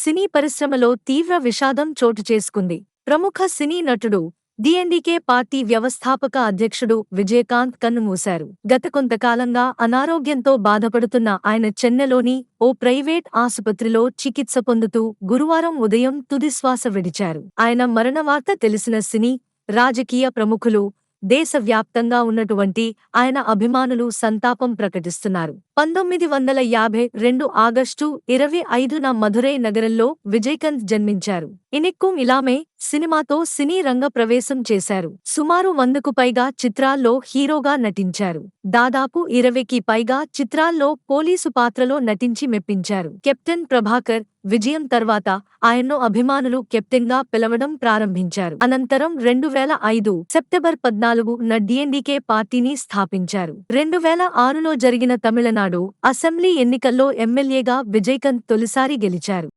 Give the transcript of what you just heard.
సినీ పరిశ్రమలో తీవ్ర విషాదం చోటు చేసుకుంది. ప్రముఖ సినీ నటుడు, డీఎన్డీకే పార్టీ వ్యవస్థాపక అధ్యక్షుడు విజయకాంత్ కన్నుమూశారు. గత కొంతకాలంగా అనారోగ్యంతో బాధపడుతున్న ఆయన చెన్నెలోని ఓ ప్రైవేట్ ఆసుపత్రిలో చికిత్స పొందుతూ గురువారం ఉదయం తుదిశ్వాస విడిచారు. ఆయన మరణ వార్త తెలిసిన సినీ, రాజకీయ ప్రముఖులు, దేశవ్యాప్తంగా ఉన్నటువంటి ఆయన అభిమానులు సంతాపం ప్రకటిస్తున్నారు. 1952 ఆగస్టు 25న మధురై నగరంలో విజయకాంత్ జన్మించారు. ఇనిక్కుం ఇలామే సినిమాతో సినీ రంగ ప్రవేశం చేశారు. సుమారు 100కు పైగా చిత్రాల్లో హీరోగా నటించారు. దాదాపు 20కి పైగా చిత్రాల్లో పోలీసు పాత్రలో నటించి మెప్పించారు. కెప్టెన్ ప్రభాకర్ విజయం తర్వాత ఆయన్ను అభిమానులు కెప్టెన్గా పిలవడం ప్రారంభించారు. అనంతరం 2005 సెప్టెంబర్ 14న డీఎన్డీకే పార్టీని స్థాపించారు. 2006లో జరిగిన తమిళనాడు అసెంబ్లీ ఎన్నికల్లో ఎమ్మెల్యేగా విజయకాంత్ తొలిసారి గెలిచారు.